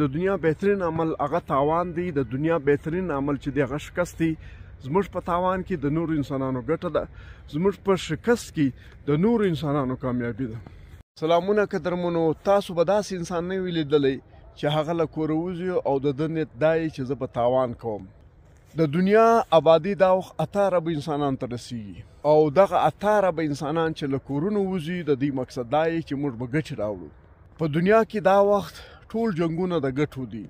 د دنیا بهترین عمل هغه تاوان دی. د دنیا بهترین عمل چې دی هغه شکست دی. زموږ په تاوان کې د نورو انسانانو ګټه ده، زموږ په شکست کې د نورو انسانانو کامیابي ده. سلامونه قدرمنو، تاسو به داسې انسان نه وي لیدلی چې هغه له کوره وځي او د ده نیت دا وي چې زه به تاوان کوم. د دنیا آبادي دا وخت 8 اربه انسانانو ته رسیږي او دغه 8 اربه انسانان چې له کورونو وځي د دې مقصد دا وي چې موږ به ګټې راوړو. په دنیا کې دا وخت ټول جنګونه د ګټو دي.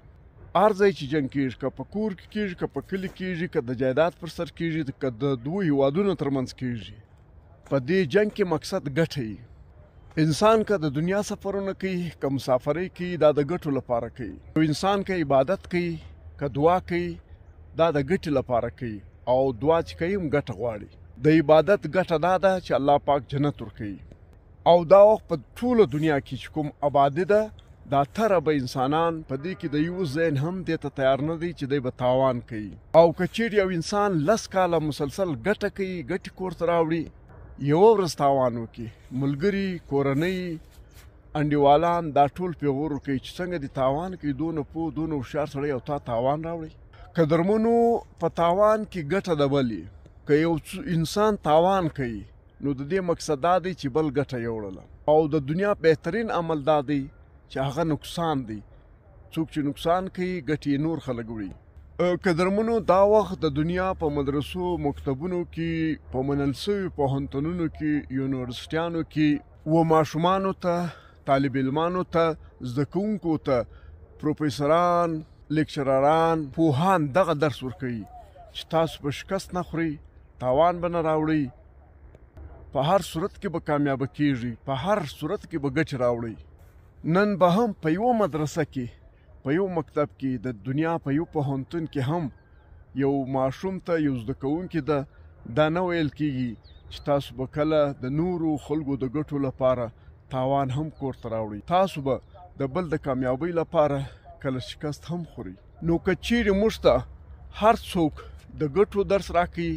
هر ځای چې جنګ کېږي، که په کور کې کېږي، که په کلي کېږي، که د جایداد پر سر کېږي، که د دوو هیوادونو ترمنځ کېږي، په دې جنګ کې مقصد ګټه وي. انسان که د دنیا سفرونه کوي، که مسافرۍ کوي، دا د ګټو لپاره کوي. یو انسان که عبادت کوي، که دعا کوي، دا د ګټې لپاره کوي او دعا چې کوي هم ګټه غواړي. د عبادت ګټه دا ده چې الله پاک جنت ورکوي. او دا وخت په ټوله دنیا کې چې کوم آبادي ده، دا 8 اربه انسانان په دې کې د یو ذهن هم دې ته تیار نه دی چې دی به تاوان کوي. او که چیرې یو انسان 10 کاله مسلسل ګټه کوي، ګټې کور ته راوړي، یوه ورځ تاوان وکړي، ملګري، کورنۍ، انډیوالان دا ټول پیغور ورکوي چې څنګه دې تاوان کوي، دونه پوه دونه هوښیار سړی او تا تاوان راوړي. قدرمنو، په تاوان کې ګټه ده بلې. که یو انسان تاوان کوي نو د دې مقصد دا دی چې بل ګټه یې وړله. او د دنیا بهترین عمل دا دی چې هغه نقصان دی. څوک چې نقصان کوي ګټې نور خلک وړي. قدرمنو، دا وخت د دنیا په مدرسو، مکتبونو کې، په منل شویو پوهنتونونو کې، یونیورسټیانو کې و ماشومانو ته، طالب علمانو ته، زده کوونکو ته، پروفیسران، لیکچرران، پوهان دغه درس ورکوي چې تاسو به شکست نه خورئ، تاوان به نه راوړئ، په هر صورت کې به کامیابه کیږي، په هر صورت کې به ګټې راوړئ. نن به هم په یوه مدرسه کې، په یو مکتب کې، د دنیا په یو پوهنتون کې هم یو ماشوم ته، یو زده کوونکي ته دا نه ویل کیږي چې تاسو به کله د نورو خلکو د ګټو لپاره تاوان هم کور ته راوړئ. تاسو به د بل د کامیابۍ لپاره کله شکست هم خورئ. نو که چیرې موږ ته هر څوک د ګټو درس راکوي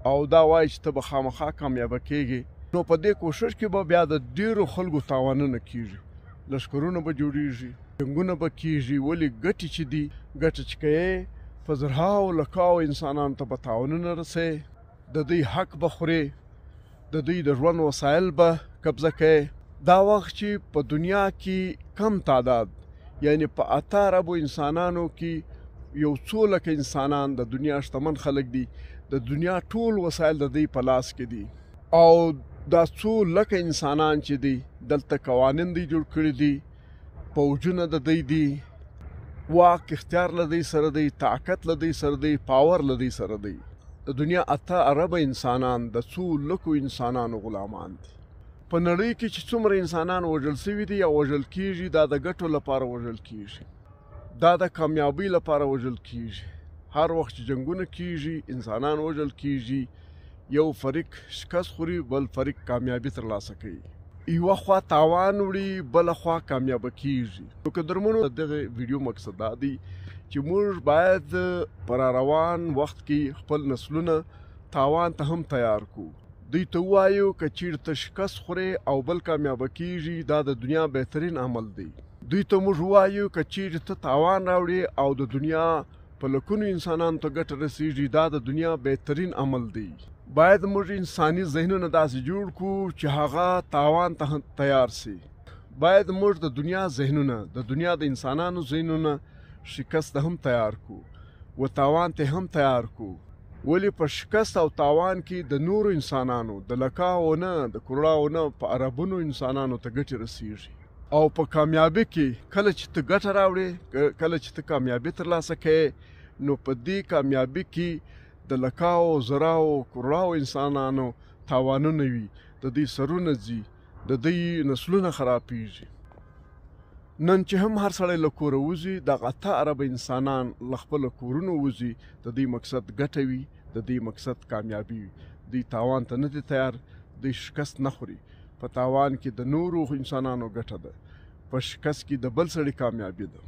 او دا وایي چې ته به خامخا کامیابه کېږي، نو په دې کوشش کې به بیا د ډېرو خلکو تاوانونه کېږي، لښکرونه به جوړېږي، جنګونه به کېږي. ولې ګټې چې دي، ګټه چې کوې په زرهاو لکاو انسانانو ته به تاوانونه رسوي، د دوی حق به خورې، د دوی د ژوند وسایل به قبضه کوي. دا وخت چې په دنیا کې کم تعداد، یعنی په 8 اربو انسانانو کې یو څو لکه انسانان د دنیا شتمن خلک دي، د دنیا ټول وسایل د دوی په لاس کې دي. او دا څو لکه انسانان چې دي دلته قوانین دوی جوړ کړي دي، پوجونه د دوی دي، واک اختیار له دوی سره دی، طاقت له دوی سره دی، پاور له دوی سره دی. د دنیا 8 اربه انسانان د څو لکو انسانانو غلامان دي. په نړۍ کې چې څومره انسانان وژل شوي دي یا وژل کیږي، دا د ګټو لپاره وژل کیږي، دا د کامیابۍ لپاره وژل کیږي. هر وخت چې جنګونه کیږي، انسانان وژل کیږي، یو فریق شکست خوري، بل فریق کامیابي ترلاسه کوي. یوه خوا تاوان وړي، بله خوا کامیابه کیږي. نو قدرمنو، دغه ویډیو مقصد دا دی چې موږ باید په راروان وخت کې خپل نسلونه تاوان ته هم تیار کړو. دوی ته ووایو که چیرته شکست خوري او بل کامیابه کیږي، دا د دنیا بهترین عمل دی. دوی ته موږ ووایو که چیرته تاوان راوړي او د دنیا په لکونو انسانانو ته ګټه رسیږي، دا د دنیا بهترین عمل دی. باید موږ انساني ذهنونه داسې جوړ کړو چې هغه تاوان ته تیار سي. باید موږ د دنیا ذهنونه، د دنیا د انسانانو ذهنونه شکست ته هم تیار کړو و تاوان ته هم تیار کړو. ولې په شکست او تاوان کې د نورو انسانانو، د لکاو نه، د کروڑاو نه، په اربونو انسانانو ته ګټې رسیږي. او په کامیابی کې کله چې ته ګټه راوړې، کله چې ته کامیابي ترلاسه کوې، نو په دې کامیابي کې د لکاو، زراو، کروڑاو انسانانو تاوانونه وي، د دوی سرونه ځي، د دوی نسلونه خرابېږي. نن چې هم هر سړی له کوره وځي، دغه 8 اربه انسانان له خپلو کورونو وځي، د دوی مقصد ګټه وي، د دوی مقصد کامیابي وي. دوی تاوان ته نه دي تیار، دوی شکست نه خوري. په تاوان کې د نورو انسانانو ګټه ده، په شکست کې د بل سړي کامیابي ده.